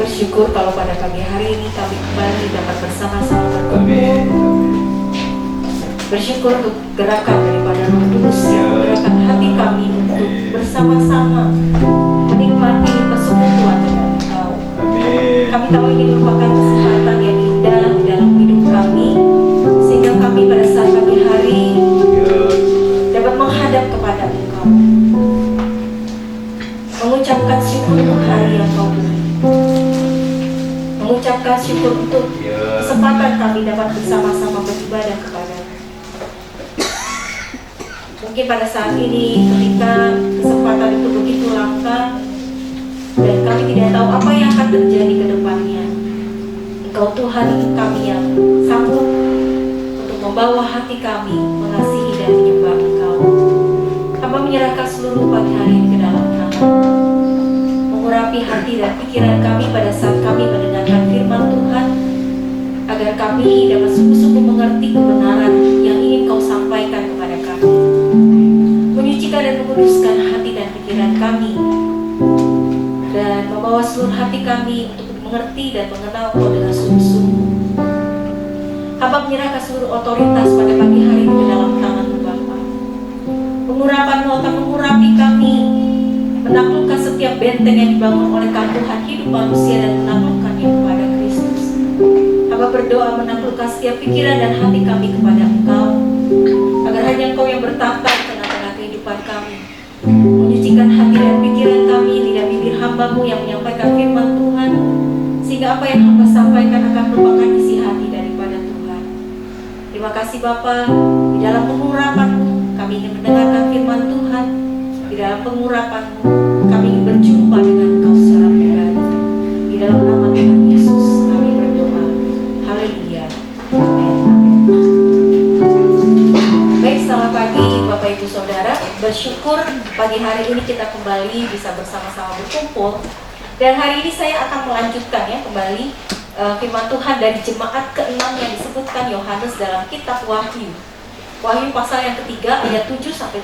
bersyukur kalau pada pagi hari ini kami kembali dapat bersama-sama berkumpul. Bersyukur untuk gerakan daripada Roh Kudus yang menggerakkan hati kami untuk bersama-sama menikmati persekutuan dengan Engkau. Kami tahu ini merupakan kesempatan yang indah di dalam hidup kami, sehingga kami pada saat pagi hari dapat menghadap kepada Engkau, mengucapkan syukur untuk hari yang Kau beri, mengucapkan syukur untuk kesempatan kami dapat bersama-sama beribadah kepada-Mu. Mungkin pada saat ini ketika kesempatan itu begitu langka dan kami tidak tahu apa yang akan terjadi ke depannya, Engkau Tuhan kami yang sanggup untuk membawa hati kami mengasihi dan menyembah Engkau. Hamba menyerahkan seluruh pagi hari ini ke dalam tangan-Mu, mengurapi hati dan pikiran kami pada saat kami mendengarkan firman Tuhan, agar kami dapat sungguh-sungguh mengerti kebenaran yang ingin Kau sampaikan kepada kami, menyucikan dan menguduskan hati dan pikiran kami, dan membawa seluruh hati kami untuk mengerti dan mengenal Kau dengan sungguh-sungguh. Hamba menyerahkan seluruh otoritas pada pagi hari ini ke dalam tangan-Mu, Bapa. Pengurapan-Mu akan mengurapi kami, menaklukkan setiap benteng yang dibangun oleh Tuhan hidup manusia dan menaklukkannya kepada Kristus. Hamba berdoa menaklukkan setiap pikiran dan hati kami kepada Engkau, agar hanya Engkau yang bertata di tengah-tengah kehidupan kami, menyucikan hati dan pikiran kami, lidah bibir hamba-Mu yang menyampaikan firman Tuhan, sehingga apa yang hamba sampaikan akan merupakan isi hati daripada Tuhan. Terima kasih Bapa, di dalam pengurapan-Mu kami ingin mendengarkan firman Tuhan, di dalam pengurapan-Mu kami ingin berjumpa dengan Engkau secara pribadi. Di dalam nama Tuhan Yesus kami berdoa. Haleluya. Amin. Baik, selamat pagi Bapak Ibu Saudara. Bersyukur pagi hari ini kita kembali bisa bersama-sama berkumpul. Dan hari ini saya akan melanjutkan ya kembali firman Tuhan dari jemaat ke-6 yang disebutkan Yohanes dalam kitab Wahyu. Wahyu pasal yang ketiga ayat 7-13,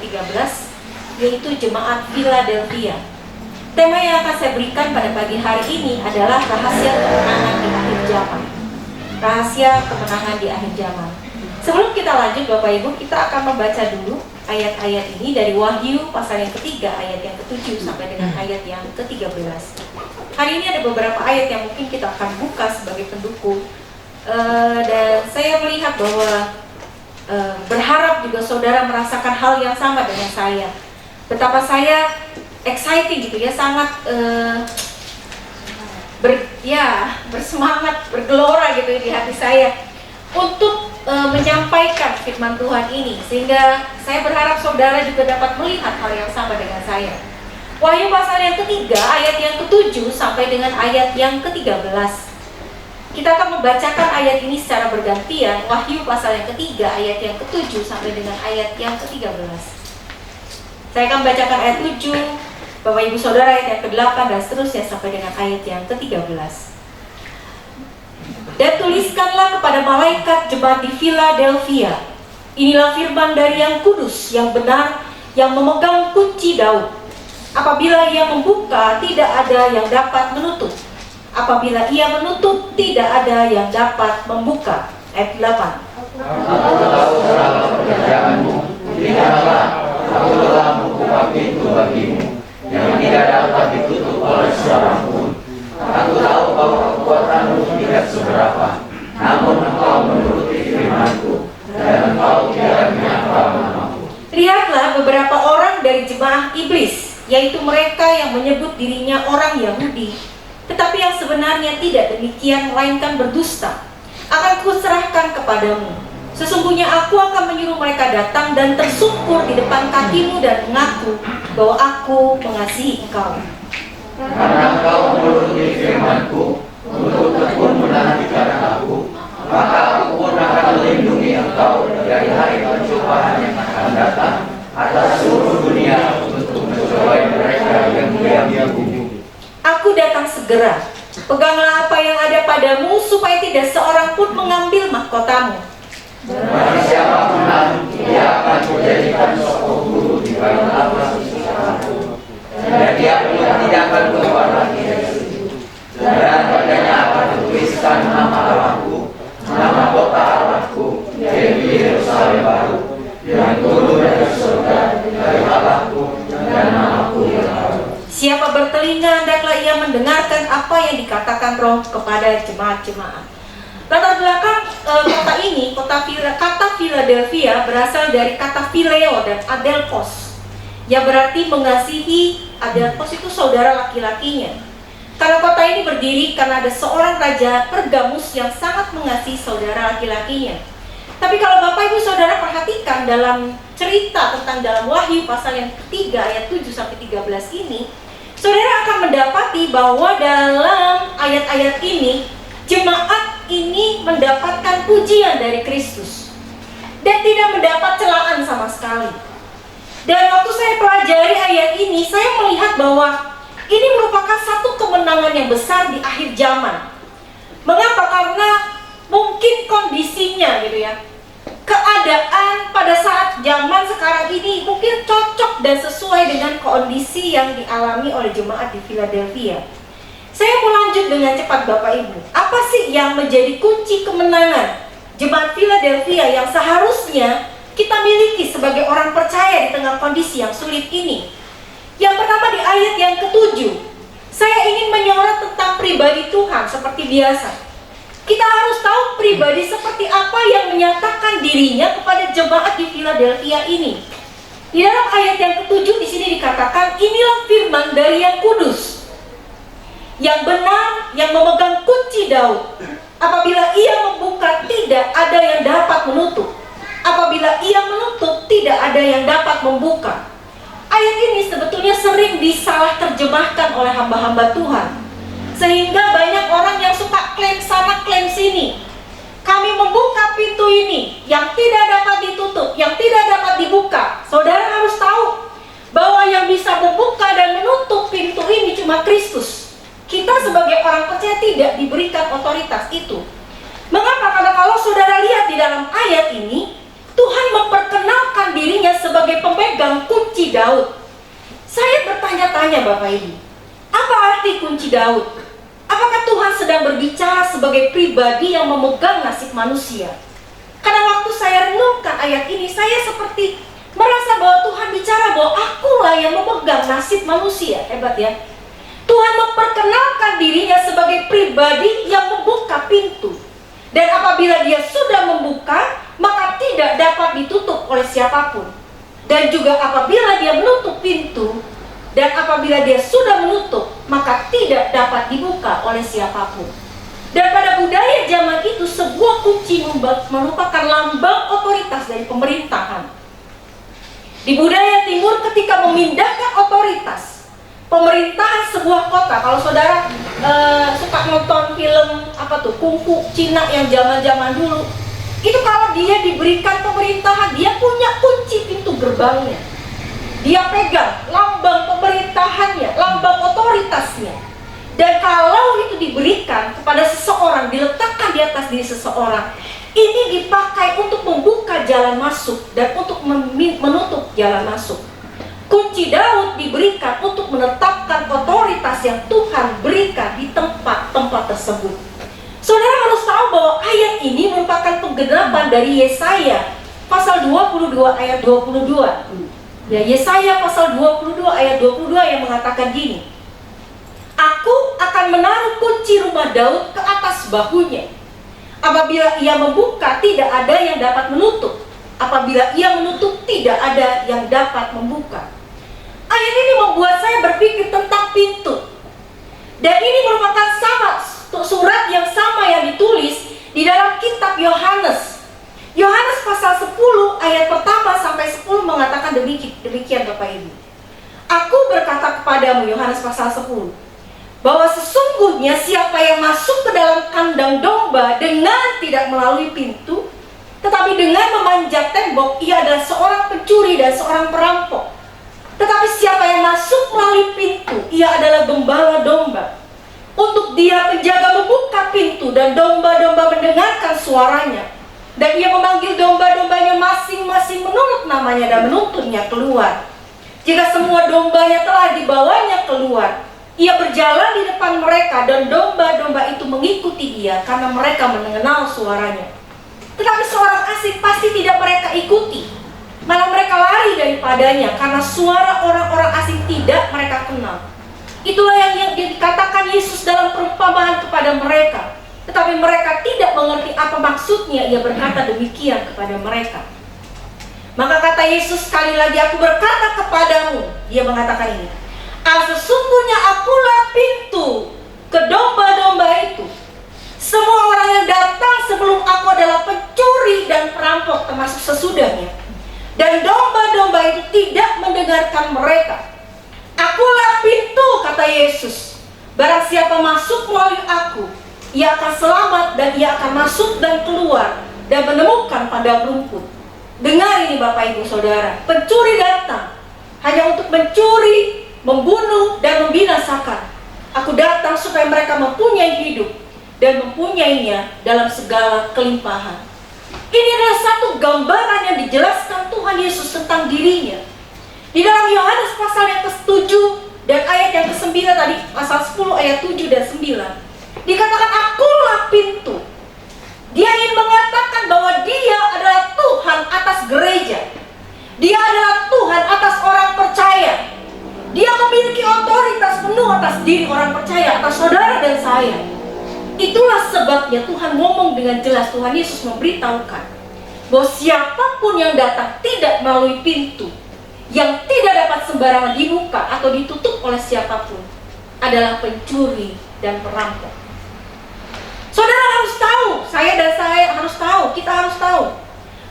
yaitu jemaat Philadelphia. Tema yang akan saya berikan pada pagi hari ini adalah rahasia kemenangan di akhir zaman. Rahasia kemenangan di akhir zaman. Sebelum kita lanjut Bapak Ibu, kita akan membaca dulu ayat-ayat ini dari Wahyu pasal yang ketiga ayat yang ke-7 sampai dengan ayat yang ke-13. Hari ini ada beberapa ayat yang mungkin kita akan buka sebagai pendukung, dan saya melihat bahwa berharap juga saudara merasakan hal yang sama dengan saya. Betapa saya exciting gitu ya, sangat bersemangat, bergelora gitu di hati saya untuk menyampaikan firman Tuhan ini, sehingga saya berharap saudara juga dapat melihat hal yang sama dengan saya. Wahyu pasal yang ketiga ayat yang ke-7 sampai dengan ayat yang ke-13. Kita akan membacakan ayat ini secara bergantian. Wahyu pasal yang ketiga ayat yang ke-7 sampai dengan ayat yang ke-13. Saya akan bacakan ayat 7, Bapak Ibu Saudara ayat yang ke-8 dan seterusnya sampai dengan ayat yang ke-13. Dan tuliskanlah kepada malaikat jemaat di Philadelphia, inilah firman dari yang kudus, yang benar, yang memegang kunci Daud. Apabila ia membuka, tidak ada yang dapat menutup. Apabila ia menutup, tidak ada yang dapat membuka. Ayat 8. Aku tahu segala pekerjaanmu, lihatlah, aku telah membuka pintu bagimu, yang tidak dapat ditutup oleh seorang pun. Aku tahu bahwa kekuatanmu tidak seberapa, namun engkau menuruti firmanku, dan engkau tidak menyangka namaku. Lihatlah beberapa orang dari jemaah iblis, yaitu mereka yang menyebut dirinya orang Yahudi, tetapi yang sebenarnya tidak demikian, melainkan berdusta. Akan kuserahkan kepadamu. Sesungguhnya aku akan menyuruh mereka datang dan tersungkur di depan kakimu dan mengaku bahwa aku mengasihi engkau. Karena engkau menuruti firmanku, untuk tekun menantikan aku, maka aku pun akan melindungi engkau dari hari pencobaan yang akan datang atas seluruh dunia untuk mencobai mereka yang diam di bumi. Aku datang segera. Peganglah apa yang ada padamu, supaya tidak seorang pun mengambil mahkotamu. Bagi siapa menang, ia akan menjadikan sokong guru di bait Allah susahku, dan dia pun tidak akan keluar lagi dari situ. Dan Siapa bertelinga, hendaklah ia mendengarkan apa yang dikatakan Roh kepada jemaat-jemaat. Latar belakang kata Philadelphia berasal dari kata phileo dan adelphos, yang berarti mengasihi. Adelphos itu saudara laki-lakinya. Karena kota ini berdiri karena ada seorang raja Pergamus yang sangat mengasihi saudara laki-lakinya. Tapi kalau Bapak Ibu Saudara perhatikan dalam cerita tentang dalam Wahyu pasal yang ketiga ayat 7-13 ini, saudara akan mendapati bahwa dalam ayat-ayat ini jemaat ini mendapatkan pujian dari Kristus dan tidak mendapat celaan sama sekali. Dan waktu saya pelajari ayat ini, saya melihat bahwa ini merupakan satu kemenangan yang besar di akhir zaman. Mengapa? Karena mungkin kondisinya gitu ya, keadaan pada saat zaman sekarang ini mungkin cocok dan sesuai dengan kondisi yang dialami oleh jemaat di Philadelphia. Saya mau lanjut dengan cepat Bapak Ibu. Apa sih yang menjadi kunci kemenangan jemaat Philadelphia yang seharusnya kita miliki sebagai orang percaya di tengah kondisi yang sulit ini? Yang pertama di ayat yang ke-7, saya ingin menyorot tentang pribadi Tuhan seperti biasa. Kita harus tahu pribadi seperti apa yang menyatakan dirinya kepada jemaat di Philadelphia ini. Di dalam ayat yang ke-7 di sini dikatakan, inilah firman dari yang kudus, yang benar, yang memegang kunci Daud. Apabila ia membuka, tidak ada yang dapat menutup. Apabila ia menutup, tidak ada yang dapat membuka. Ayat ini sebetulnya sering disalah terjemahkan oleh hamba-hamba Tuhan, sehingga banyak orang yang suka klaim sana klaim sini. Kami membuka pintu ini yang tidak dapat ditutup, yang tidak dapat dibuka. Saudara harus tahu bahwa yang bisa membuka dan menutup pintu ini cuma Kristus. Kita sebagai orang percaya tidak diberikan otoritas itu. Mengapa? Karena kalau saudara lihat di dalam ayat ini, Tuhan memperkenalkan dirinya sebagai pemegang kunci Daud. Saya bertanya-tanya Bapak Ibu, apa arti kunci Daud? Apakah Tuhan sedang berbicara sebagai pribadi yang memegang nasib manusia? Karena waktu saya renungkan ayat ini, saya seperti merasa bahwa Tuhan bicara bahwa akulah yang memegang nasib manusia. Hebat ya. Tuhan memperkenalkan dirinya sebagai pribadi yang membuka pintu. Dan apabila dia sudah membuka, maka tidak dapat ditutup oleh siapapun. Dan juga apabila dia menutup pintu, dan apabila dia sudah menutup, maka tidak dapat dibuka oleh siapapun. Dan pada budaya zaman itu, sebuah kunci merupakan lambang otoritas dari pemerintahan. Di budaya timur, ketika memindahkan otoritas pemerintahan sebuah kota, kalau saudara suka nonton film kungfu Cina yang zaman-zaman dulu, itu kalau dia diberikan pemerintahan, dia punya kunci pintu gerbangnya. Dia pegang lambang pemerintahannya, lambang otoritasnya. Dan kalau itu diberikan kepada seseorang, diletakkan di atas diri seseorang, ini dipakai untuk membuka jalan masuk dan untuk menutup jalan masuk. Kunci Daud diberikan untuk menetapkan otoritas yang Tuhan berikan di tempat-tempat tersebut. Saudara harus tahu bahwa ayat ini merupakan penggenapan dari Yesaya pasal 22 ayat 22. Ya, Yesaya pasal 22 ayat 22 yang mengatakan gini, Aku akan menaruh kunci rumah Daud ke atas bahunya. Apabila ia membuka, tidak ada yang dapat menutup. Apabila ia menutup, tidak ada yang dapat membuka. Ayat ini membuat saya berpikir tentang pintu. Dan ini merupakan surat yang sama yang ditulis di dalam kitab Yohanes. Yohanes pasal 10 ayat pertama sampai 10 mengatakan demikian Bapak Ibu. Aku berkata kepadamu, Yohanes pasal 10, bahwa sesungguhnya siapa yang masuk ke dalam kandang domba dengan tidak melalui pintu, tetapi dengan memanjat tembok, ia adalah seorang pencuri dan seorang perampok. Tetapi siapa yang masuk melalui pintu, ia adalah gembala domba. Untuk dia penjaga membuka pintu dan domba-domba mendengarkan suaranya. Dan ia memanggil domba-dombanya masing-masing menurut namanya dan menuntunnya keluar. Jika semua dombanya telah dibawanya keluar, ia berjalan di depan mereka dan domba-domba itu mengikuti dia karena mereka mengenal suaranya. Tetapi seorang asing pasti tidak mereka ikuti, malah mereka lari daripadanya karena suara orang-orang asing tidak mereka kenal. Itulah yang dikatakan Yesus dalam perumpamaan kepada mereka. Tetapi mereka tidak mengerti apa maksudnya ia berkata demikian kepada mereka. Maka kata Yesus, sekali lagi aku berkata kepadamu, dia mengatakan ini, sesungguhnya akulah pintu ke domba-domba itu. Semua orang yang datang sebelum aku adalah pencuri dan perampok, termasuk sesudahnya. Dan domba-domba itu tidak mendengarkan mereka. Akulah pintu, kata Yesus. Barang siapa masuk melalui aku, ia akan selamat dan ia akan masuk dan keluar dan menemukan padang rumput. Dengar ini Bapak Ibu Saudara, pencuri datang hanya untuk mencuri, membunuh dan membinasakan. Aku datang supaya mereka mempunyai hidup dan mempunyainya dalam segala kelimpahan. Ini adalah satu gambaran yang dijelaskan Tuhan Yesus tentang dirinya. Di dalam Yohanes pasal yang ke-7 dan ayat yang ke-9 tadi, pasal 10 ayat 7 dan 9, dikatakan akulah pintu. Dia ingin mengatakan bahwa dia adalah Tuhan atas gereja. Dia adalah Tuhan atas orang percaya. Dia memiliki otoritas penuh atas diri orang percaya, atas saudara dan saya. Itulah sebabnya Tuhan ngomong dengan jelas, Tuhan Yesus memberitahukan bahwa siapapun yang datang tidak melalui pintu yang tidak dapat sembarangan dibuka atau ditutup oleh siapapun adalah pencuri dan perampok. Saudara harus tahu, saya dan saya harus tahu, kita harus tahu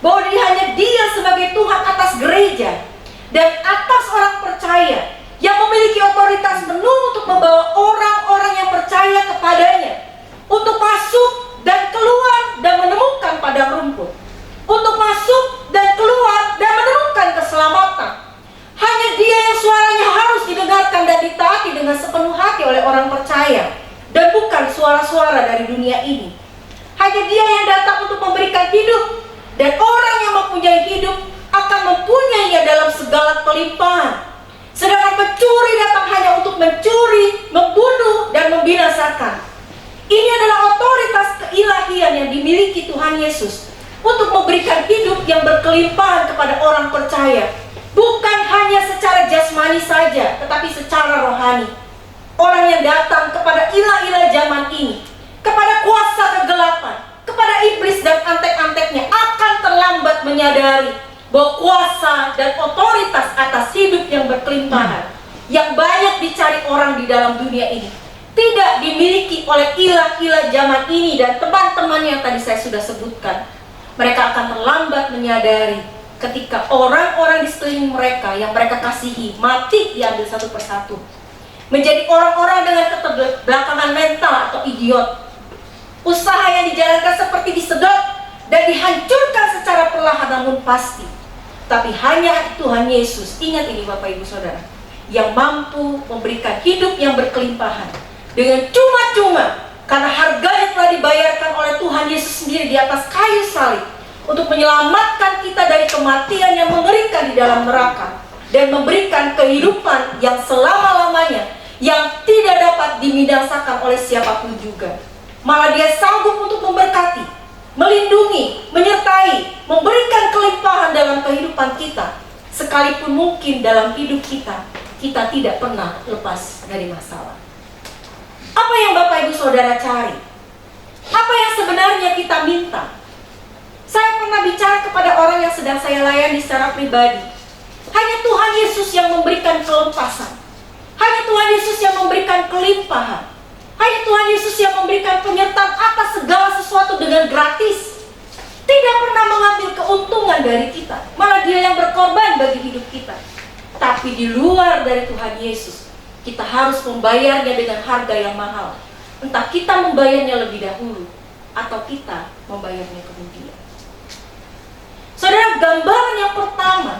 bahwa hanya Dia sebagai Tuhan atas gereja dan atas orang percaya yang memiliki otoritas penuh untuk membawa orang-orang yang percaya kepadanya untuk masuk dan keluar dan menemukan padang rumput, untuk masuk dan keluar dan menemukan keselamatan. Hanya Dia yang suaranya harus didengarkan dan ditaati dengan sepenuh hati oleh orang percaya, dan bukan suara-suara dari dunia ini. Hanya Dia yang datang untuk memberikan hidup, dan orang yang mempunyai hidup akan mempunyainya dalam segala kelimpahan. Sedangkan pencuri datang hanya untuk mencuri, membunuh, dan membinasakan. Ini adalah otoritas keilahian yang dimiliki Tuhan Yesus untuk memberikan hidup yang berkelimpahan kepada orang percaya. Bukan hanya secara jasmani saja, tetapi secara rohani. Orang yang datang kepada ilah-ilah zaman ini, kepada kuasa kegelapan, kepada iblis dan antek-anteknya, akan terlambat menyadari bahwa kuasa dan otoritas atas hidup yang berkelimpahan, yang banyak dicari orang di dalam dunia ini, tidak dimiliki oleh ilah-ilah zaman ini dan teman-teman yang tadi saya sudah sebutkan. Mereka akan terlambat menyadari ketika orang-orang di sekeliling mereka yang mereka kasihi mati diambil satu persatu, menjadi orang-orang dengan keterbelakangan mental atau idiot. Usaha yang dijalankan seperti disedot dan dihancurkan secara perlahan namun pasti. Tapi hanya Tuhan Yesus, ingat ini Bapak Ibu Saudara, yang mampu memberikan hidup yang berkelimpahan dengan cuma-cuma, karena harganya telah dibayarkan oleh Tuhan Yesus sendiri di atas kayu salib untuk menyelamatkan kita dari kematian yang mengerikan di dalam neraka dan memberikan kehidupan yang selama-lamanya yang tidak dapat dibinasakan oleh siapapun juga. Malah Dia sanggup untuk memberkati, melindungi, menyertai, memberikan kelimpahan dalam kehidupan kita. Sekalipun mungkin dalam hidup kita tidak pernah lepas dari masalah. Apa yang Bapak Ibu Saudara cari? Apa yang sebenarnya kita minta? Saya pernah bicara kepada orang yang sedang saya layani secara pribadi. Hanya Tuhan Yesus yang memberikan kelepasan. Hanya Tuhan Yesus yang memberikan kelimpahan. Hanya Tuhan Yesus yang memberikan penyertaan atas segala sesuatu dengan gratis. Tidak pernah mengambil keuntungan dari kita. Malah Dia yang berkorban bagi hidup kita. Tapi di luar dari Tuhan Yesus, kita harus membayarnya dengan harga yang mahal. Entah kita membayarnya lebih dahulu atau kita membayarnya kemudian. Saudara, gambaran yang pertama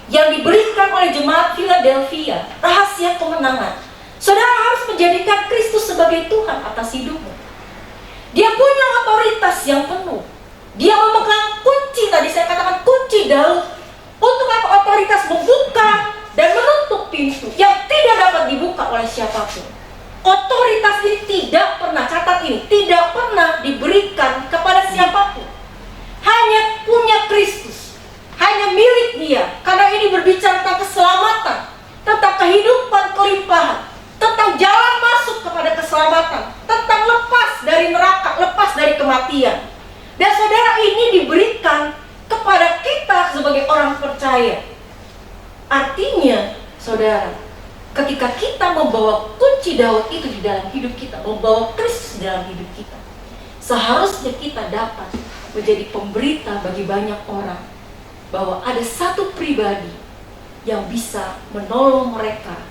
yang diberikan oleh jemaat Philadelphia, rahasia kemenangan. Saudara harus menjadikan Kristus sebagai Tuhan atas hidupmu. Dia punya otoritas yang penuh. Dia memegang kunci, tadi saya katakan kunci Daud. Untuk apa? Otoritas membuka dan menutup pintu yang tidak dapat dibuka oleh siapapun. Otoritas ini tidak pernah, catat ini, tidak pernah diberikan kepada siapapun. Hanya punya Kristus, hanya milik Dia. Karena ini berbicara tentang keselamatan, tentang kehidupan kelimpahan, tentang tentang jalan masuk kepada keselamatan, tentang lepas dari neraka, lepas dari kematian. Dan saudara, ini diberikan kepada kita sebagai orang percaya. Artinya, saudara, ketika kita membawa kunci Daud itu di dalam hidup kita, membawa Kristus di dalam hidup kita, seharusnya kita dapat menjadi pemberita bagi banyak orang bahwa ada satu pribadi yang bisa menolong mereka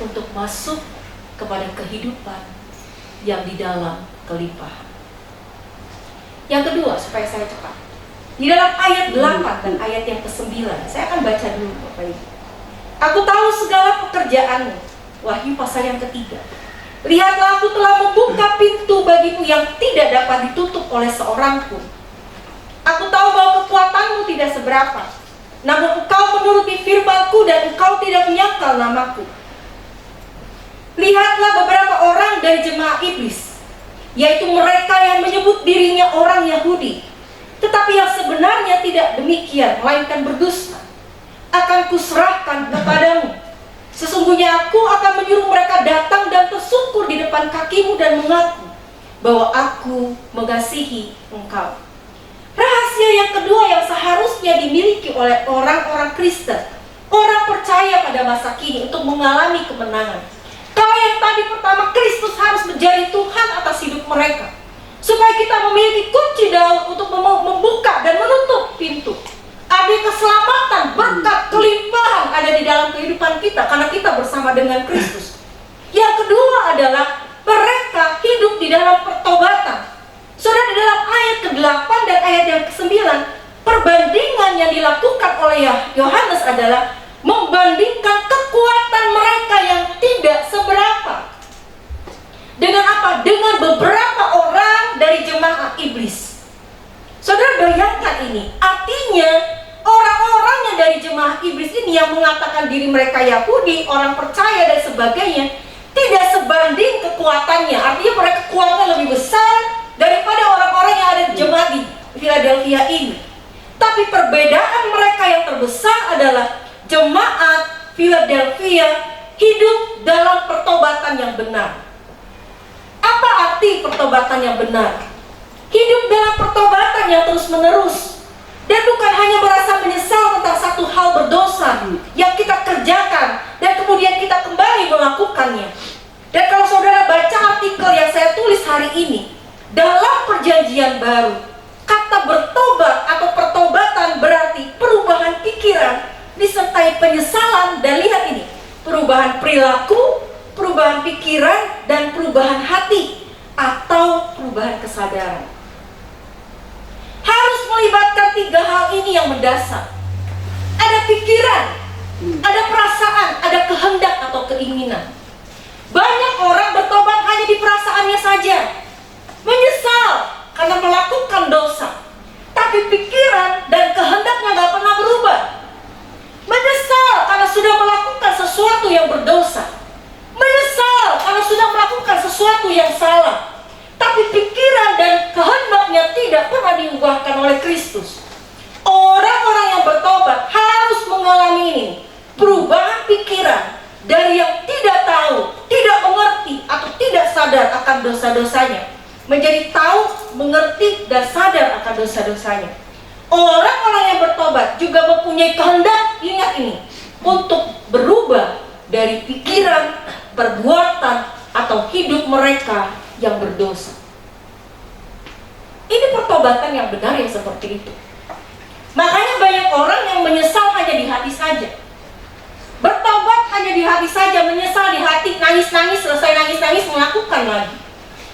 untuk masuk kepada kehidupan yang di dalam kelimpahan. Yang kedua, supaya saya cepat, di dalam ayat 8 dan ayat yang ke-9, saya akan baca dulu Bapak Ibu. Aku tahu segala pekerjaanmu, Wahyu pasal yang ketiga. Lihatlah, aku telah membuka pintu bagimu yang tidak dapat ditutup oleh seorang pun. Aku tahu bahwa kekuatanmu tidak seberapa, namun engkau menuruti firman-Ku dan engkau tidak menyangkal namaku. Lihatlah beberapa orang dari jemaah iblis, yaitu mereka yang menyebut dirinya orang Yahudi, tetapi yang sebenarnya tidak demikian, melainkan berdusta. Akan kuserahkan kepadamu. Sesungguhnya aku akan menyuruh mereka datang dan tersungkur di depan kakimu dan mengaku bahwa aku mengasihi engkau. Rahasia yang kedua yang seharusnya dimiliki oleh orang-orang Kristen, orang percaya pada masa kini untuk mengalami kemenangan. Kalau yang tadi pertama, Kristus harus menjadi Tuhan atas hidup mereka, supaya kita memiliki kunci Daud untuk membuka dan menutup pintu. Ada keselamatan, berkat, kelimpahan ada di dalam kehidupan kita karena kita bersama dengan Kristus. Yang kedua adalah mereka hidup di dalam pertobatan. Saudara, di dalam ayat ke-8 dan ayat yang ke-9, perbandingan yang dilakukan oleh Yohanes adalah membandingkan kekuatan mereka yang tidak seberapa. Dengan apa? Dengan beberapa orang dari jemaah iblis. Saudara, bayangkan ini. Artinya, orang-orang yang dari jemaah iblis ini yang mengatakan diri mereka Yahudi, orang percaya dan sebagainya, tidak sebanding kekuatannya. Artinya mereka kuatnya lebih besar daripada orang-orang yang ada di jemaat di Philadelphia ini. Tapi perbedaan mereka yang terbesar adalah jemaat Philadelphia hidup dalam pertobatan yang benar. Apa arti pertobatan yang benar? Hidup dalam pertobatan yang terus-menerus, dan bukan hanya merasa menyesal tentang satu hal berdosa yang kita kerjakan dan kemudian kita kembali melakukannya. Dan kalau saudara baca artikel yang saya tulis hari ini, dalam perjanjian baru, kata bertobat atau pertobatan berarti perubahan pikiran disertai penyesalan, dan lihat ini, perubahan perilaku, perubahan pikiran, dan perubahan hati atau perubahan kesadaran. Harus melibatkan tiga hal ini yang mendasar. Ada pikiran, ada perasaan, ada kehendak atau keinginan. Banyak orang bertobat hanya di perasaannya saja, menyesal karena melakukan dosa, tapi pikiran dan kehendaknya gak pernah berubah. Menyesal karena sudah melakukan sesuatu yang berdosa, menyesal karena sudah melakukan sesuatu yang salah, tapi pikiran dan kehendaknya tidak pernah diubahkan oleh Kristus. Orang-orang yang bertobat harus mengalami ini, perubahan pikiran dari yang tidak tahu, tidak mengerti, atau tidak sadar akan dosa-dosanya, menjadi tahu, mengerti, dan sadar akan dosa-dosanya. Orang-orang yang bertobat juga mempunyai kehendak, ingat ini, untuk berubah dari pikiran, perbuatan, atau hidup mereka yang berdosa. Ini pertobatan yang benar yang seperti itu. Makanya banyak orang yang menyesal hanya di hati saja. Bertobat hanya di hati saja, menyesal di hati, nangis-nangis, selesai nangis-nangis, melakukan lagi.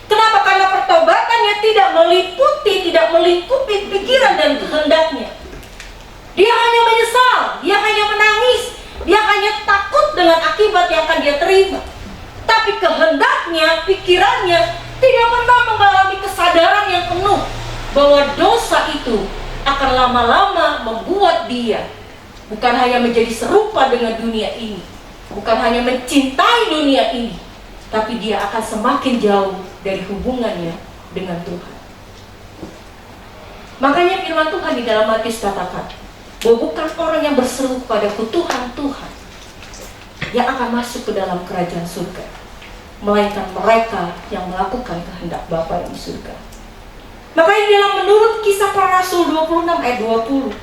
Kenapa? Karena pertobatannya tidak meliputi, tidak melingkupi pikiran dan kehendaknya. Dia hanya menyesal, dia hanya menangis, dia hanya takut dengan akibat yang akan dia terima. Tapi kehendaknya, pikirannya tidak pernah mengalami kesadaran yang penuh bahwa dosa itu akan lama-lama membuat dia bukan hanya menjadi serupa dengan dunia ini, bukan hanya mencintai dunia ini, tapi dia akan semakin jauh dari hubungannya dengan Tuhan. Makanya firman Tuhan di dalam Matius katakan bahwa bukan orang yang berseru kepadaku Tuhan, Tuhan, yang akan masuk ke dalam kerajaan surga, melainkan mereka yang melakukan kehendak Bapa yang di surga. Makanya dalam menurut Kisah Para Rasul 26 ayat 20,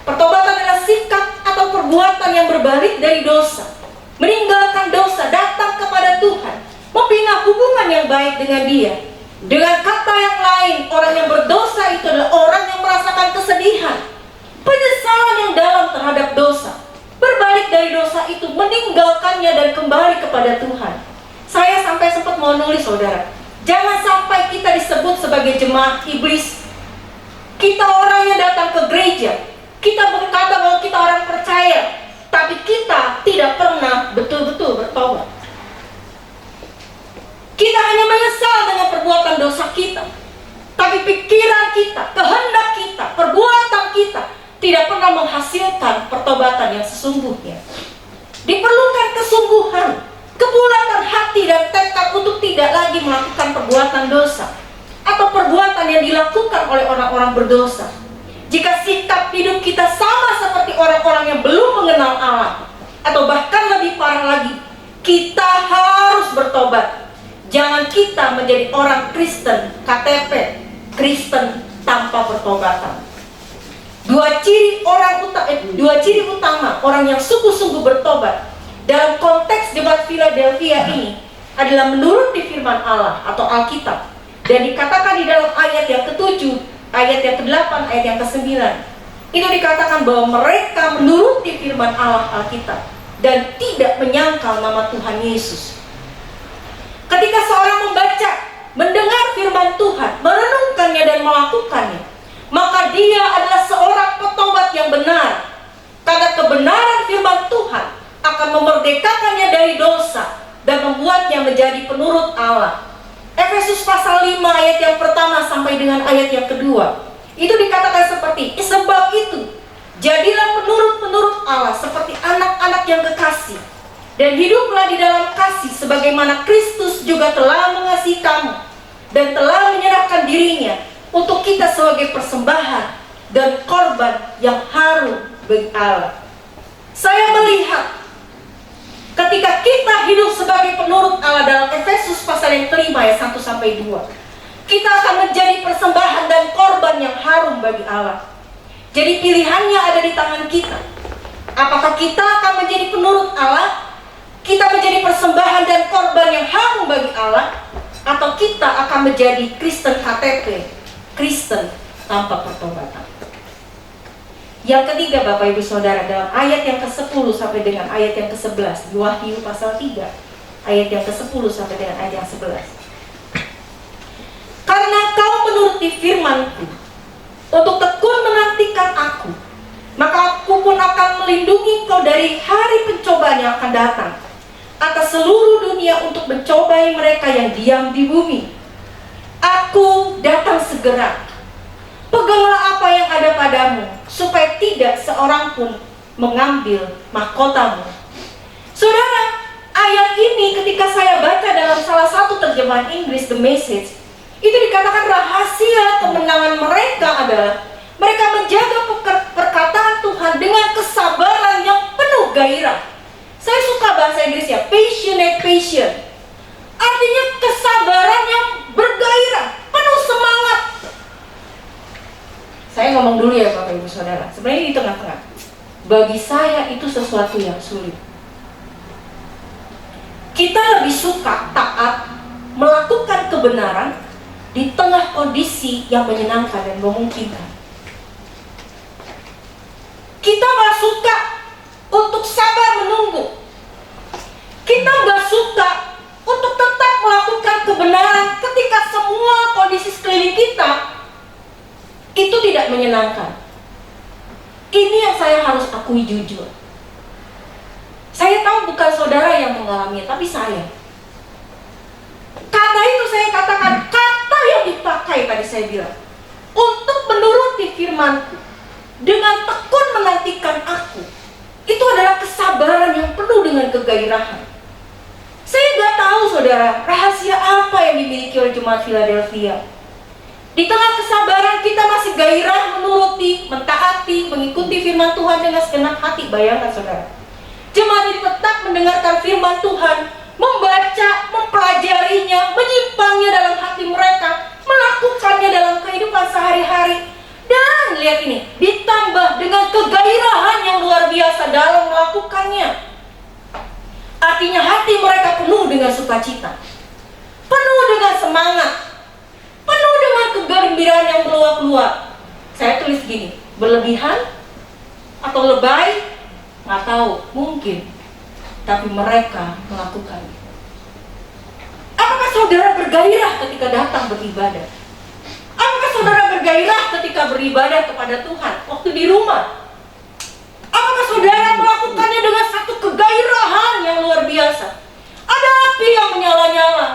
pertobatan adalah sikap atau perbuatan yang berbalik dari dosa, meninggalkan dosa, datang kepada Tuhan, membina hubungan yang baik dengan Dia. Dengan kata yang lain, orang yang berdosa itu adalah orang yang merasakan kesedihan, penyesalan yang dalam terhadap dosa, berbalik dari dosa itu, meninggalkannya dan kembali kepada Tuhan. Saya sampai sempat mau nulis, saudara, jangan sampai kita disebut sebagai jemaat iblis. Kita orang yang datang ke gereja, kita berkata bahwa kita orang percaya, tapi kita tidak pernah betul-betul bertobat. Kita hanya menyesal dengan perbuatan dosa kita, tapi pikiran kita, kehendak kita, perbuatan kita tidak pernah menghasilkan pertobatan yang sesungguhnya. Diperlukan kesungguhan, kebulatan hati dan tekad untuk tidak lagi melakukan perbuatan dosa atau perbuatan yang dilakukan oleh orang-orang berdosa. Jika sikap hidup kita sama seperti orang-orang yang belum mengenal Allah, atau bahkan lebih parah lagi, kita harus bertobat. Jangan kita menjadi orang Kristen KTP, Kristen tanpa pertobatan. Dua ciri utama orang yang sungguh-sungguh bertobat dalam konteks jemaat Philadelphia ini adalah menurut di firman Allah atau Alkitab, dan dikatakan di dalam ayat yang ke-7, ayat yang ke-8, ayat yang ke-9. Itu dikatakan bahwa mereka menuruti firman Allah Alkitab dan tidak menyangkal nama Tuhan Yesus. Ketika seorang membaca, mendengar firman Tuhan, merenungkannya dan melakukannya, maka dia adalah seorang petobat yang benar. Karena kebenaran firman Tuhan akan memerdekakannya dari dosa dan membuatnya menjadi penurut Allah. Efesus pasal 5 ayat yang pertama sampai dengan ayat yang kedua, itu dikatakan seperti, sebab itu jadilah penurut-penurut Allah seperti anak-anak yang kekasih, dan hiduplah di dalam kasih sebagaimana Kristus juga telah mengasihi kamu dan telah menyerahkan dirinya untuk kita sebagai persembahan dan korban yang harum bagi Allah. Saya melihat ketika kita hidup sebagai penurut Allah dalam Efesus pasal yang kelima ayat 1 sampai 2, kita akan menjadi persembahan dan korban yang harum bagi Allah. Jadi pilihannya ada di tangan kita. Apakah kita akan menjadi penurut Allah, kita menjadi persembahan dan korban yang harum bagi Allah, atau kita akan menjadi Kristen KTP, Kristen tanpa pertobatan. Yang ketiga, Bapak Ibu Saudara, dalam ayat yang ke-10 sampai dengan ayat yang ke-11 di Wahyu pasal 3, ayat yang ke-10 sampai dengan ayat yang 11. Karena kau menuruti firman-Ku untuk tekun menantikan Aku, maka Aku pun akan melindungi kau dari hari pencobaan yang akan datang atas seluruh dunia untuk mencobai mereka yang diam di bumi. Aku datang segera. Peganglah apa yang ada padamu, supaya tidak seorang pun mengambil mahkotamu. Saudara, ayat ini ketika saya baca dalam salah satu terjemahan Inggris, The Message, itu dikatakan rahasia kemenangan mereka adalah mereka menjaga perkataan Tuhan dengan kesabaran yang penuh gairah. Saya suka bahasa Inggrisnya, passionate patient. Artinya kesabaran yang bergairah, penuh semangat. Saya ngomong dulu ya Bapak Ibu Saudara, sebenarnya di tengah-tengah. Bagi saya itu sesuatu yang sulit. Kita lebih suka taat, melakukan kebenaran di tengah kondisi yang menyenangkan dan memungkinkan. Kita gak suka untuk sabar menunggu. Kita gak suka untuk tetap melakukan kebenaran ketika semua kondisi sekeliling kita itu tidak menyenangkan. Ini yang saya harus akui jujur. Saya tahu bukan saudara yang mengalami, tapi saya. Kata itu saya katakan, kata yang dipakai tadi saya bilang, untuk menuruti firman-Ku dengan tekun menantikan Aku, itu adalah kesabaran yang penuh dengan kegairahan. Saya gak tahu saudara, rahasia apa yang dimiliki oleh jemaat Philadelphia. Di tengah kesabaran kita masih gairah menuruti, mentaati, mengikuti firman Tuhan dengan segenap hati. Bayangkan saudara, jemaat ini tetap mendengarkan firman Tuhan, membaca, mempelajari menyimpannya dalam hati mereka, melakukannya dalam kehidupan sehari-hari. Dan lihat ini, ditambah dengan kegairahan yang luar biasa dalam melakukannya. Artinya hati mereka penuh dengan sukacita, penuh dengan semangat, penuh dengan kegembiraan yang meluap-luap. Saya tulis gini, berlebihan atau lebay, nggak tahu, mungkin. Tapi mereka melakukannya. Apakah saudara bergairah ketika datang beribadah? Apakah saudara bergairah ketika beribadah kepada Tuhan waktu di rumah? Apakah saudara melakukannya dengan satu kegairahan yang luar biasa? Ada api yang menyala-nyala.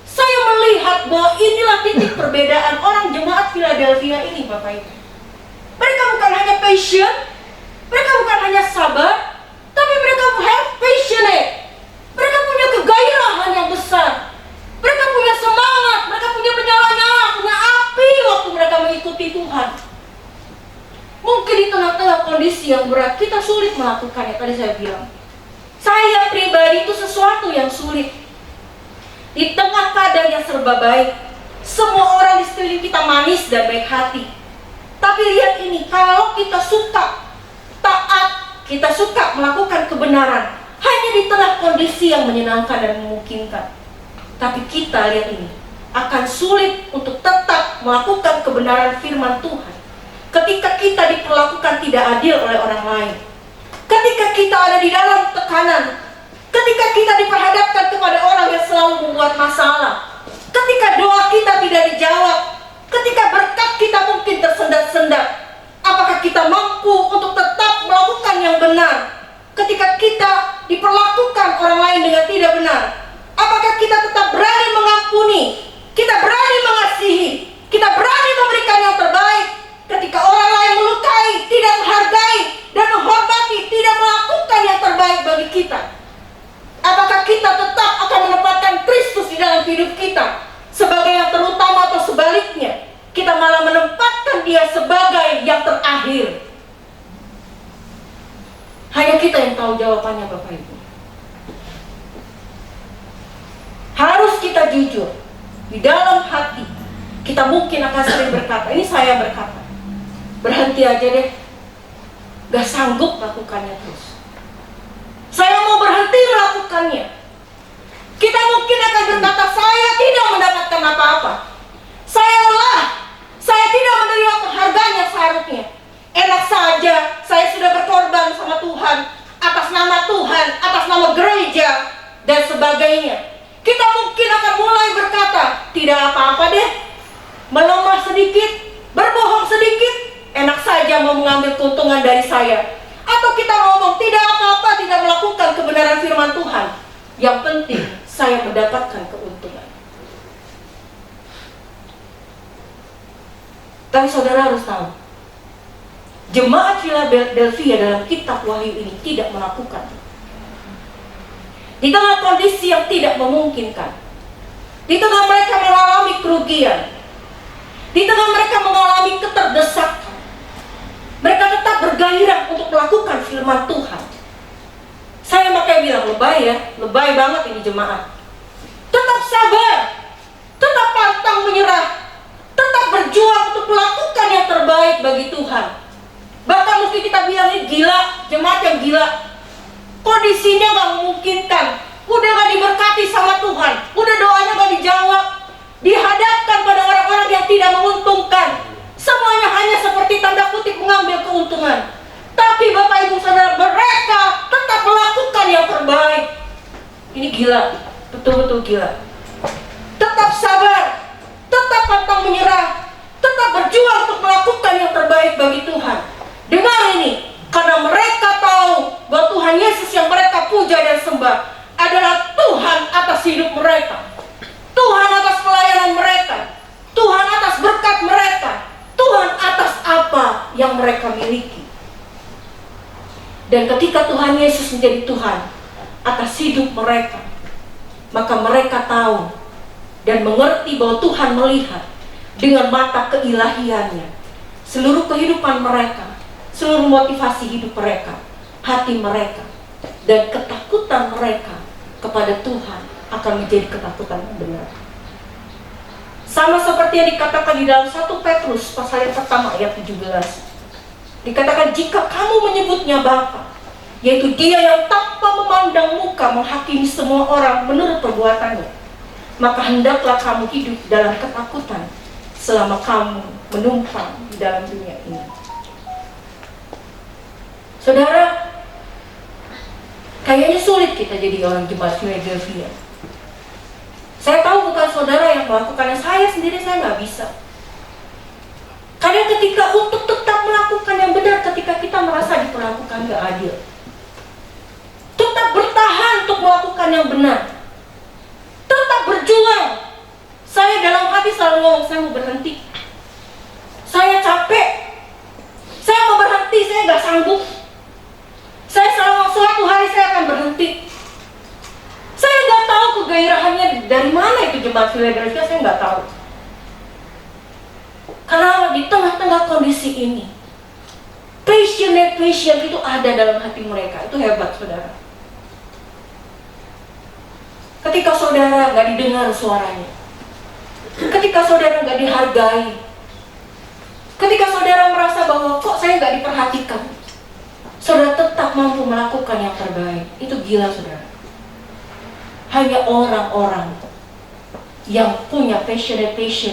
Saya melihat bahwa inilah titik perbedaan orang jemaat Philadelphia ini, Bapak Ibu. Mereka bukan hanya passion, mereka bukan hanya sabar, tapi mereka have passionate. Mereka punya kegairahan yang besar. Mereka punya semangat, mereka punya menyala-nyala, punya api waktu mereka mengikuti Tuhan. Mungkin di tengah-tengah kondisi yang berat, kita sulit melakukannya. Tadi saya bilang, saya pribadi itu sesuatu yang sulit. Di tengah keadaan yang serba baik, semua orang di sekeliling kita manis dan baik hati. Tapi lihat ini, kalau kita suka taat, kita suka melakukan kebenaran, hanya di tengah kondisi yang menyenangkan dan memungkinkan. Tapi kita lihat ini, akan sulit untuk tetap melakukan kebenaran firman Tuhan ketika kita diperlakukan tidak adil oleh orang lain, ketika kita ada di dalam tekanan, ketika kita diperhadapkan kepada orang yang selalu membuat masalah, ketika doa kita tidak dijawab, ketika berkat kita mungkin tersendat-sendat. Apakah kita mampu untuk tetap melakukan yang benar ketika kita diperlakukan orang lain dengan tidak benar? Apakah kita tetap berani mengampuni, kita berani mengasihi, kita berani memberikan yang terbaik ketika orang lain melukai, tidak menghargai dan menghormati, tidak melakukan yang terbaik bagi kita? Apakah kita tetap akan menempatkan Kristus di dalam hidup kita sebagai yang terutama, atau sebaliknya kita malah menempatkan dia sebagai yang terakhir? Hanya kita yang tahu jawabannya, Bapak Ibu. Harus kita jujur. Di dalam hati kita mungkin akan sering berkata, ini saya berkata, berhenti aja deh, gak sanggup lakukannya terus, saya mau berhenti melakukannya. Kita mungkin akan berkata, saya tidak mendapatkan apa-apa, saya lelah, saya tidak menerima penghargaan yang seharusnya. Enak saja, saya sudah berkorban sama Tuhan, atas nama Tuhan, atas nama gereja, dan sebagainya. Kita mungkin akan mulai berkata, tidak apa-apa deh, melemah sedikit, berbohong sedikit, enak saja mau mengambil keuntungan dari saya. Atau kita ngomong, tidak apa-apa, tidak melakukan kebenaran firman Tuhan, yang penting saya mendapatkan keuntungan. Tapi saudara harus tahu, jemaat Philadelphia dalam kitab Wahyu ini tidak melakukan. Di tengah kondisi yang tidak memungkinkan, di tengah mereka mengalami kerugian, di tengah mereka mengalami keterdesakan, mereka tetap bergairah untuk melakukan firman Tuhan. Saya makanya bilang, lebay ya, lebay banget ini jemaat. Tetap sabar, tetap pantang menyerah, tetap berjuang untuk melakukan yang terbaik bagi Tuhan. Bahkan mungkin kita bilang ini gila, jemaat yang gila, kondisinya gak memungkinkan, udah gak diberkati sama Tuhan, udah doanya gak dijawab, dihadapkan pada orang-orang yang tidak menguntungkan, semuanya hanya seperti tanda kutip mengambil keuntungan. Tapi Bapak Ibu Saudara, mereka tetap melakukan yang terbaik. Ini gila, betul-betul gila. Tetap sabar, tetap pantang menyerah, tetap berjuang untuk melakukan yang terbaik bagi Tuhan. Dengar ini, karena mereka tahu bahwa Tuhan Yesus yang mereka puja dan sembah adalah Tuhan atas hidup mereka, Tuhan atas pelayanan mereka, Tuhan atas berkat mereka, Tuhan atas apa yang mereka miliki. Dan ketika Tuhan Yesus menjadi Tuhan atas hidup mereka, maka mereka tahu dan mengerti bahwa Tuhan melihat dengan mata keilahiannya seluruh kehidupan mereka, seluruh motivasi hidup mereka, hati mereka, dan ketakutan mereka kepada Tuhan akan menjadi ketakutan yang benar. Sama seperti yang dikatakan di dalam 1 Petrus pasal yang pertama ayat 17. Dikatakan jika kamu menyebutnya Bapa, yaitu Dia yang tanpa memandang muka menghakimi semua orang menurut perbuatannya, maka hendaklah kamu hidup dalam ketakutan selama kamu menumpang di dalam dunia ini. Saudara, kayaknya sulit kita jadi orang jemaat Philadelphia. Saya tahu bukan saudara yang melakukannya, saya sendiri saya nggak bisa. Karena ketika untuk tetap melakukan yang benar ketika kita merasa diperlakukan nggak adil, tetap bertahan untuk melakukan yang benar, tetap berjuang. Saya dalam hati selalu ngomong, saya mau berhenti, saya capek, saya mau berhenti, saya nggak sanggup. Saya selalu suatu hari saya akan berhenti. Saya nggak tahu kegairahannya dari mana itu jemaat Philadelphia, saya nggak tahu. Karena di tengah-tengah kondisi ini, passion itu ada dalam hati mereka. Itu hebat, saudara. Ketika saudara nggak didengar suaranya, ketika saudara nggak dihargai, ketika saudara merasa bahwa kok saya nggak diperhatikan, saudara tetap mampu melakukan yang terbaik. Itu gila, saudara. Hanya orang-orang yang punya passion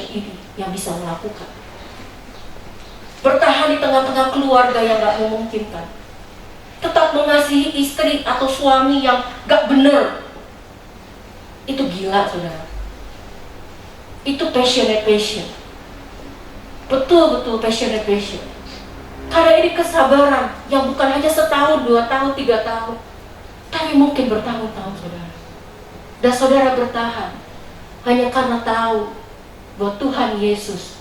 ini yang bisa melakukan. Bertahan di tengah-tengah keluarga yang gak memungkinkan, tetap mengasihi istri atau suami yang gak benar. Itu gila, saudara. Itu passion. Betul-betul passion. Karena ini kesabaran yang bukan hanya setahun, 2 tahun, 3 tahun, tapi mungkin bertahun-tahun, saudara. Dan saudara bertahan hanya karena tahu bahwa Tuhan Yesus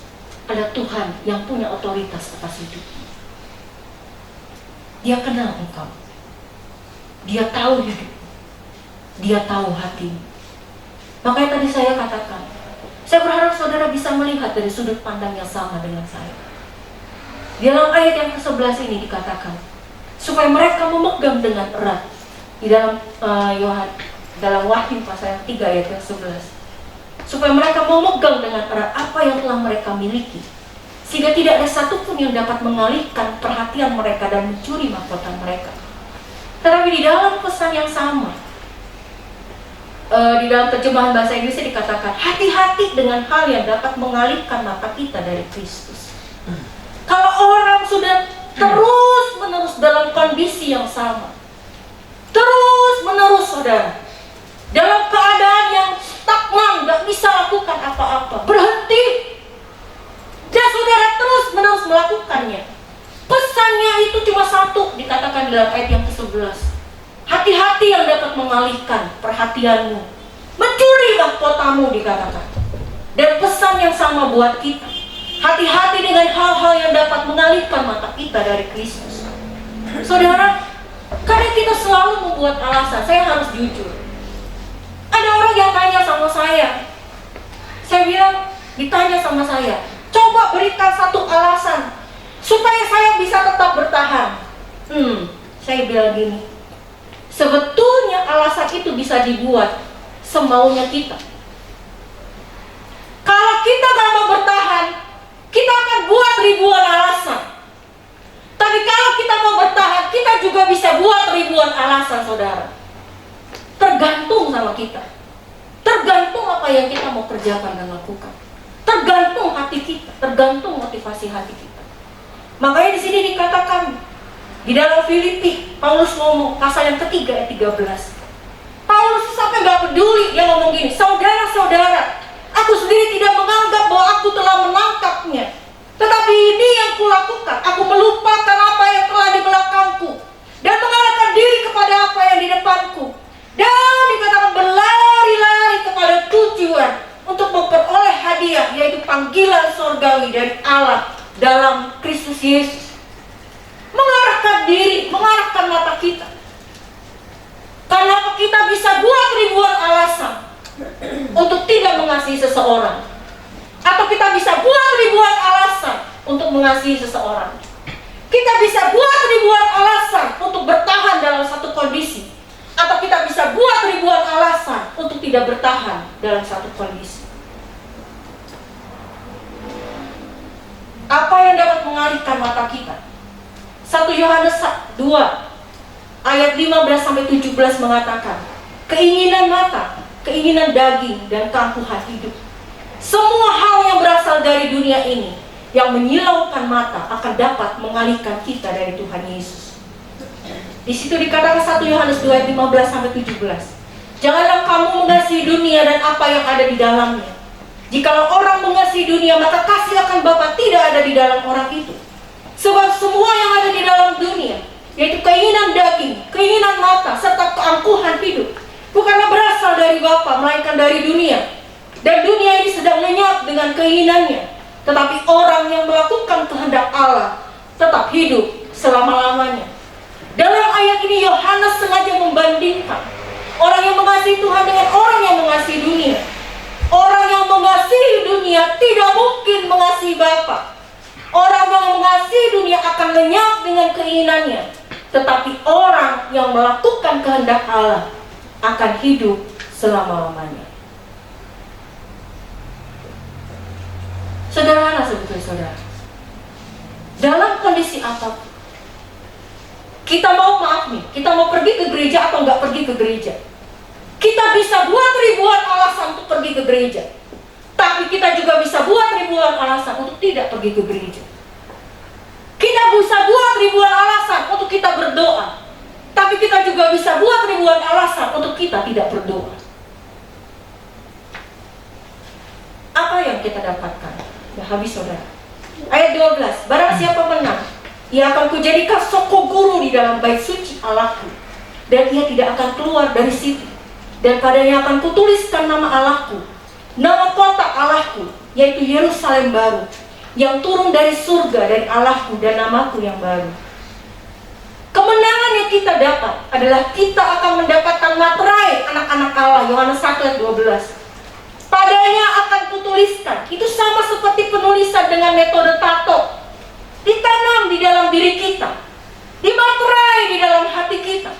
adalah Tuhan yang punya otoritas atas hidup. Dia kenal engkau, Dia tahu hidup, Dia tahu hatimu. Makanya tadi saya katakan, saya berharap saudara bisa melihat dari sudut pandang yang sama dengan saya. Di dalam ayat yang ke-11 ini dikatakan supaya mereka memegang dengan erat. Di dalam dalam Wahyu pasal yang 3 ayat yang 11, supaya mereka memegang dengan erat apa yang telah mereka miliki, sehingga tidak ada satupun yang dapat mengalihkan perhatian mereka dan mencuri mahkota mereka. Tetapi di dalam pesan yang sama, di dalam terjemahan bahasa Inggrisnya dikatakan hati-hati dengan hal yang dapat mengalihkan mata kita dari Kristus. Kalau orang sudah terus-menerus dalam kondisi yang sama, terus-menerus, saudara, dalam keadaan yang stagnan, gak bisa lakukan apa-apa, berhenti, dan saudara terus-menerus melakukannya, pesannya itu cuma satu, dikatakan dalam ayat yang ke-11. Hati-hati yang dapat mengalihkan perhatianmu, mencuri mahkotamu, dikatakan. Dan pesan yang sama buat kita, hati-hati dengan hal-hal yang dapat mengalihkan mata kita dari Kristus. Saudara, kadang kita selalu membuat alasan. Saya harus jujur, ada orang yang tanya sama saya bilang, ditanya sama saya, coba berikan satu alasan supaya saya bisa tetap bertahan. Saya bilang gini, sebetulnya alasan itu bisa dibuat semaunya kita. Kalau kita gak mau bertahan, kita akan buat ribuan alasan. Tapi kalau kita mau bertahan, kita juga bisa buat ribuan alasan, saudara. Tergantung sama kita, tergantung apa yang kita mau kerjakan dan lakukan, tergantung hati kita, tergantung motivasi hati kita. Makanya di sini dikatakan di dalam Filipi, Paulus ngomong pasal yang ketiga ayat 13. Paulus sampai gak peduli, dia ngomong gini, saudara-saudara, aku sendiri tidak menganggap bahwa aku telah menangkapnya, tetapi ini yang kulakukan, aku melupakan apa yang telah di belakangku dan mengarahkan diri kepada apa yang di depanku. Dan dikatakan berlari-lari kepada tujuan untuk memperoleh hadiah, yaitu panggilan sorgawi dari Allah dalam Kristus Yesus. Mengarahkan diri, mengarahkan mata kita. Karena kita bisa buat ribuan alasan untuk tidak mengasihi seseorang, atau kita bisa buat ribuan alasan untuk mengasihi seseorang. Kita bisa buat ribuan alasan untuk bertahan dalam satu kondisi, atau kita bisa buat ribuan alasan untuk tidak bertahan dalam satu kondisi. Apa yang dapat mengalihkan mata kita? 1 Yohanes 2 ayat 15-17 mengatakan, keinginan mata, keinginan daging, dan keangkuhan hidup. Semua hal yang berasal dari dunia ini yang menyilaukan mata akan dapat mengalihkan kita dari Tuhan Yesus. Di situ dikatakan 1 Yohanes 2 ayat 15-17. Janganlah kamu mengasihi dunia dan apa yang ada di dalamnya. Jikalau orang mengasihi dunia, maka kasih akan Bapa tidak ada di dalam orang itu. Sebab semua yang ada di dalam dunia, yaitu keinginan daging, keinginan mata, serta keangkuhan hidup, bukanlah berasal dari Bapa, melainkan dari dunia. Dan dunia ini sedang lenyap dengan keinginannya. Tetapi orang yang melakukan kehendak Allah tetap hidup selama-lamanya. Dalam ayat ini Yohanes sengaja membandingkan orang yang mengasihi Tuhan dengan orang yang mengasihi dunia. Orang yang mengasihi dunia tidak mungkin mengasihi Bapa. Orang yang mengasihi dunia akan lenyap dengan keinginannya. Tetapi orang yang melakukan kehendak Allah akan hidup selama-lamanya. Sederhana sebetulnya saudara. Dalam kondisi apapun, kita mau kita mau pergi ke gereja atau nggak pergi ke gereja. Kita bisa buat ribuan alasan untuk pergi ke gereja, tapi kita juga bisa buat ribuan alasan untuk tidak pergi ke gereja. Kita bisa buat ribuan alasan untuk kita berdoa, tapi kita juga bisa buat ribuan alasan untuk kita tidak berdoa. Apa yang kita dapatkan? Ya habis saudara. Ayat 12, barang siapa menang, ia akan kujadikan soko guru di dalam bait suci Allahku, dan ia tidak akan keluar dari situ. Dan padanya akan kutuliskan nama Allahku, nama kota Allahku, yaitu Yerusalem baru, yang turun dari surga dari Allahku, dan namaku yang baru. Kemenangan yang kita dapat adalah kita akan mendapatkan materai anak-anak Allah. Yohanes 1 ayat 12. Padanya akan kutuliskan. Itu sama seperti penulisan dengan metode tato. Ditanam di dalam diri kita, dimaterai di dalam hati kita.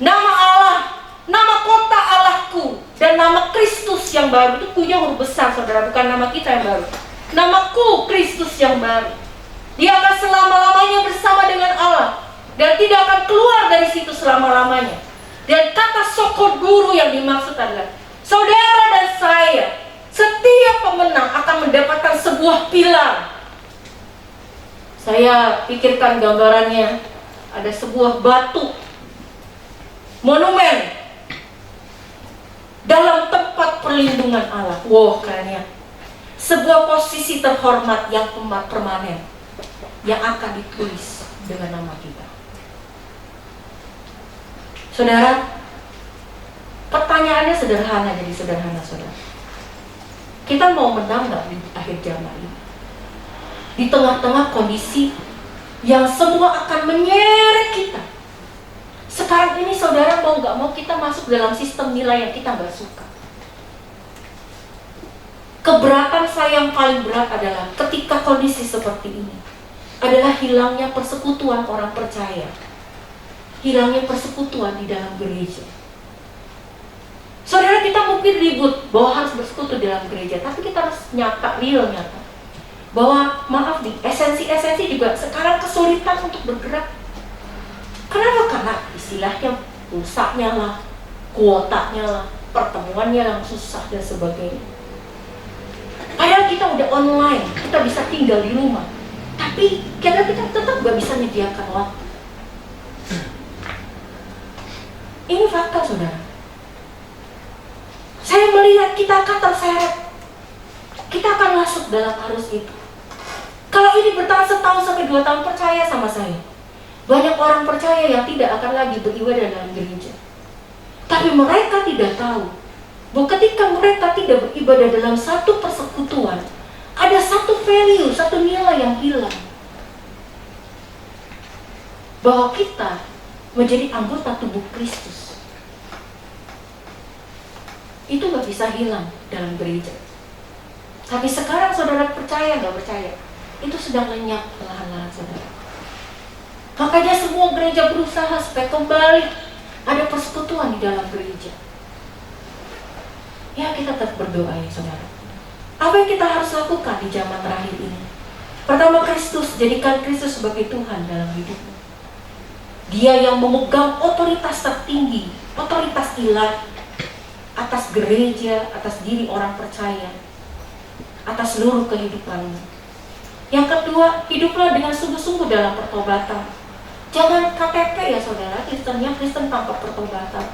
Nama Allah, nama kota Allahku, dan nama Kristus yang baru. Itu punya huruf besar saudara, bukan nama kita yang baru. Namaku Kristus yang baru. Dia akan selama-lamanya bersama dengan Allah, dan tidak akan keluar dari situ selama-lamanya. Dan kata sokor guru yang dimaksud adalah saudara dan saya, setiap pemenang akan mendapatkan sebuah pilar. Saya pikirkan gambarannya, ada sebuah batu monumen dalam tempat perlindungan Allah. Wow, kerennya. Sebuah posisi terhormat yang permanen, yang akan ditulis dengan nama kita. Saudara, pertanyaannya sederhana, jadi sederhana saudara. Kita mau menang gak di akhir zaman ini? Di tengah-tengah kondisi yang semua akan menyeret kita. Sekarang ini saudara mau gak mau kita masuk dalam sistem nilai yang kita gak suka. Keberatan saya yang paling berat adalah ketika kondisi seperti ini adalah hilangnya persekutuan orang percaya, hilangnya persekutuan di dalam gereja. Saudara, kita mungkin ribut bahwa harus bersekutu di dalam gereja, tapi kita harus nyata, real nyata, bahwa maaf nih, esensi-esensi juga sekarang kesulitan untuk bergerak. Kenapa? Karena istilahnya pulsanya lah, kuotanya lah, pertemuannya yang susah dan sebagainya. Padahal kita udah online, kita bisa tinggal di rumah, tapi kita tetap gak bisa menyediakan waktu. Ini fakta saudara. Saya melihat kita akan terseret, kita akan masuk dalam arus itu. Kalau ini bertahan setahun sampai 2 tahun, percaya sama saya, banyak orang percaya yang tidak akan lagi beribadah dalam gereja. Tapi mereka tidak tahu bahwa ketika mereka tidak beribadah dalam satu persekutuan, ada satu value, satu nilai yang hilang. Bahwa kita menjadi anggota tubuh Kristus. Itu gak bisa hilang dalam gereja. Tapi sekarang saudara percaya gak percaya, itu sedang lenyap perlahan-lahan saudara. Makanya semua gereja berusaha supaya kembali ada persekutuan di dalam gereja. Ya, kita tetap berdoa ya saudara. Apa yang kita harus lakukan di zaman terakhir ini? Pertama, Kristus, jadikan Kristus sebagai Tuhan dalam hidupmu. Dia yang memegang otoritas tertinggi, otoritas ilahi atas gereja, atas diri orang percaya, atas seluruh kehidupanmu. Yang kedua, hiduplah dengan sungguh-sungguh dalam pertobatan. Jangan KTP ya saudara, Kristennya Kristen tanpa pertobatan.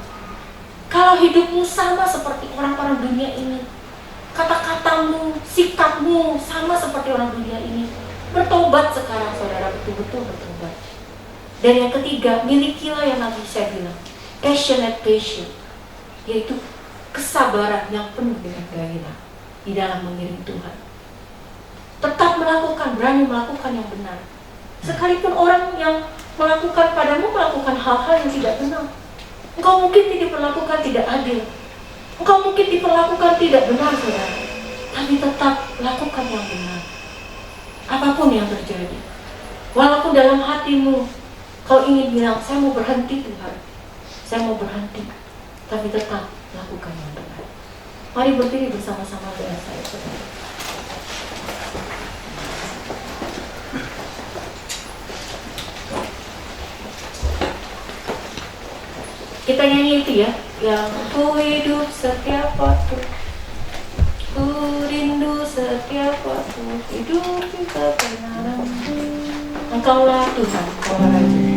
Kalau hidupmu sama seperti orang-orang dunia ini, kata-katamu, sikapmu sama seperti orang dunia ini, bertobat sekarang saudara, betul-betul bertobat. Dan yang ketiga, milikilah yang nanti saya bilang, passionate passion, yaitu kesabaran yang penuh dengan gairah di dalam mengiring Tuhan. Tetap melakukan, berani melakukan yang benar. Sekalipun orang yang melakukan padamu melakukan hal-hal yang tidak benar, engkau mungkin diperlakukan tidak adil, engkau mungkin diperlakukan tidak benar saudara, tapi tetap lakukan yang benar. Apapun yang terjadi, walaupun dalam hatimu kau ingin bilang, saya mau berhenti Tuhan, saya mau berhenti, tapi tetap lakukan yang benar. Mari berdiri bersama-sama dengan saya saudara. Kita nyanyi itu ya, yang ku hidup setiap waktu, ku rindu setiap waktu, hidup di kebenaran. Engkaulah Tuhan, Engkaulah Raja.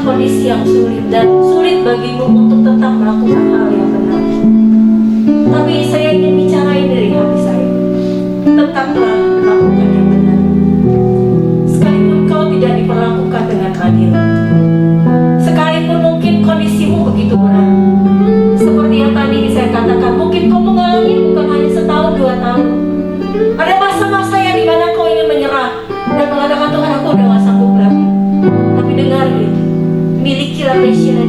kondisi yang sulit dan sulit bagimu untuk tetap melakukan hal yang benar. Tapi saya ingin bicarain dari hati saya. Tetaplah melakukan yang benar. Sekalipun kau tidak diperlakukan dengan adil. Sekalipun mungkin kondisimu begitu begitu berat. Seperti yang tadi saya katakan, mungkin kau mengalami bukan hanya setahun 2 tahun. Ada masa-masa yang dimana kau ingin menyerah dan mengatakan, Tuhan, aku udah gak sanggup lagi. Tapi dengar ini, milikilah passion,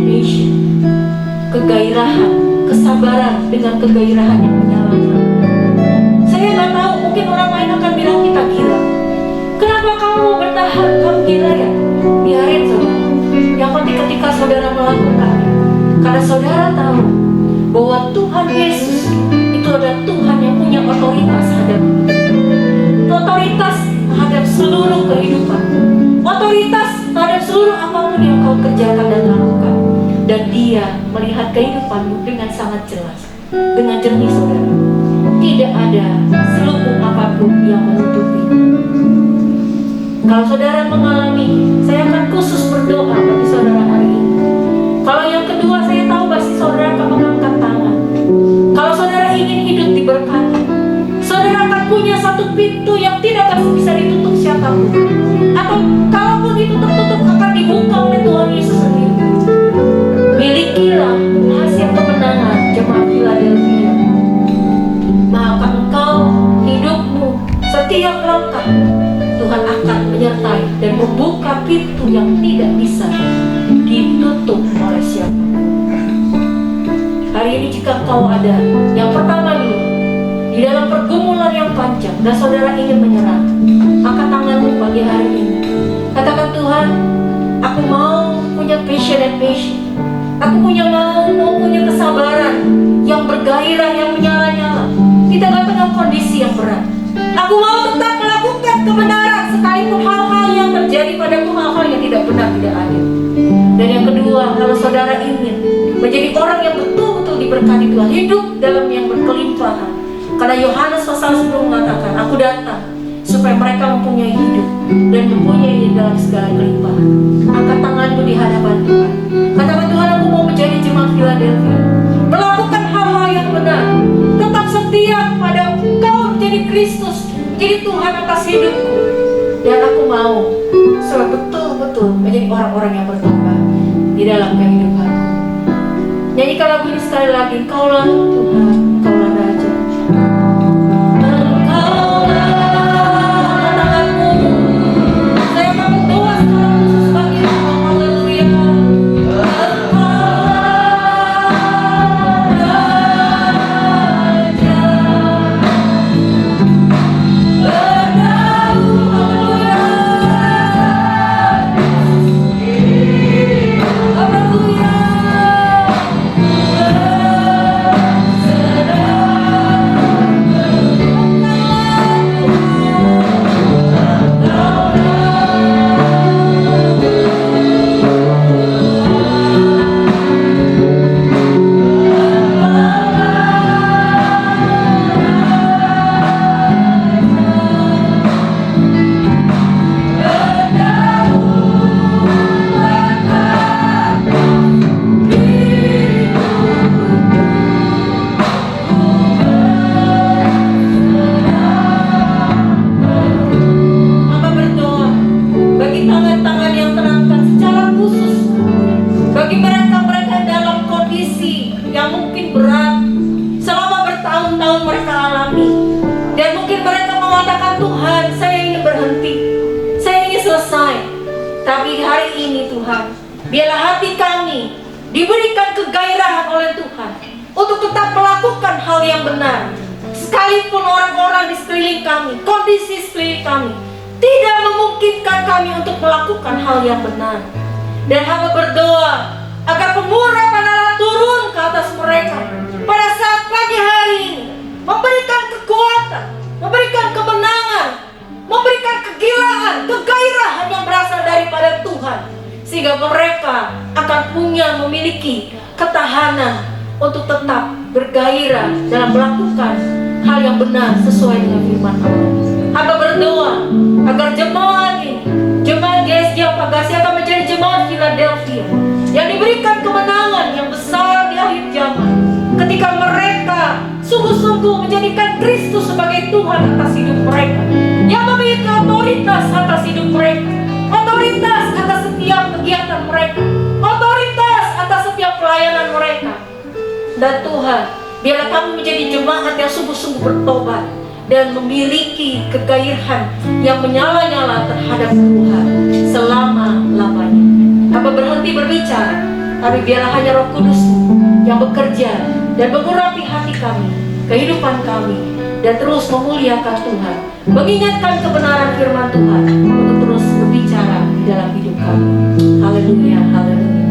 kegairahan, kesabaran dengan kegairahan yang menyala-nyala. Saya gak tahu, mungkin orang lain akan bilang kita gila. Kenapa kamu mau bertahan? Kamu gila ya? Biarin saudara. Yang penting ketika saudara melakukan, karena saudara tahu bahwa Tuhan Yesus itu adalah Tuhan yang punya otoritas terhadap otoritas terhadap seluruh kehidupan, otoritas terhadap seluruh apapun yang kau kerjakan dan lakukan. Dan Dia melihat kehidupanmu dengan sangat jelas, dengan jernih saudara. Tidak ada selubung apapun yang menutupi. Kalau saudara mengalami, saya akan khusus berdoa bagi saudara hari ini. Kalau yang kedua, saya tahu pasti saudara akan mengangkat tangan. Kalau saudara ingin hidup diberkati, saudara akan punya satu pintu yang tidak bisa ditutup siapapun. Atau kalaupun itu tertutup, akan dibuka oleh Tuhan Yesus sendiri. Milikilah rahasia kemenangan jemaat Philadelphia. Maka engkau, hidupmu, setiap langkah Tuhan akan menyertai dan membuka pintu yang tidak bisa ditutup oleh siapapun. Hari ini jika kau ada, yang pertama dulu, di dalam pergumulan yang panjang dan saudara ingin menyerah, angkat tanganmu pagi hari ini. Katakan, Tuhan, aku mau punya passion. Aku mau punya kesabaran yang bergairah, yang menyala-nyala di tengah-tengah kondisi yang berat. Aku mau tetap melakukan kebenaran sekalipun hal-hal yang terjadi padaku, hal-hal yang tidak benar, tidak adil. Dan yang kedua, kalau saudara ingin menjadi orang yang betul-betul diberkati Tuhan, hidup dalam yang berkelimpahan. Karena Yohanes pasal 10 mengatakan, aku datang supaya mereka mempunyai hidup dan mempunyai dalam segala kelimpahan. Angkat tanganmu di hadapan Tuhan. Katakan, Tuhan, aku mau menjadi jemaat Philadelphia, melakukan hal-hal yang benar, tetap setia kepada Engkau, menjadi Kristus, menjadi Tuhan atas hidupku. Dan aku mau betul-betul menjadi orang-orang yang bertobat di dalam kehidupanku. Nyanyikan lagu ini sekali lagi. Engkaulah Tuhan, Engkaulah Raja. Tapi hari ini Tuhan, biarlah hati kami diberikan kegairahan oleh Tuhan untuk tetap melakukan hal yang benar. Sekalipun orang-orang di sekeliling kami, kondisi sekeliling kami tidak memungkinkan kami untuk melakukan hal yang benar. Dan hamba berdoa agar pengurapan Allah turun ke atas mereka pada saat pagi hari ini, memberikan kekuatan, memberikan kemenangan, memberikan kegilaan, kegairahan yang berasal daripada Tuhan, sehingga mereka akan memiliki ketahanan untuk tetap bergairah dalam melakukan hal yang benar sesuai dengan firman Allah. Hamba berdoa agar jemaat ini, jemaat GSJ Pagasi akan menjadi jemaat Philadelphia yang diberikan kemenangan yang besar di akhir zaman, ketika mereka sungguh-sungguh menjadikan Kristus sebagai Tuhan atas hidup mereka, yang memiliki otoritas atas hidup mereka, otoritas atas setiap kegiatan mereka, otoritas atas setiap pelayanan Dan Tuhan, biarlah kami menjadi jemaat yang sungguh-sungguh bertobat dan memiliki kegairahan yang menyala-nyala terhadap Tuhan selama-lamanya. Hamba berhenti berbicara, tapi biarlah hanya Roh Kudus-Mu yang bekerja dan mengurapi hati kami, kehidupan kami, dan terus memuliakan Tuhan, mengingatkan kebenaran firman Tuhan untuk terus berbicara di dalam hidup kami. Haleluya, haleluya.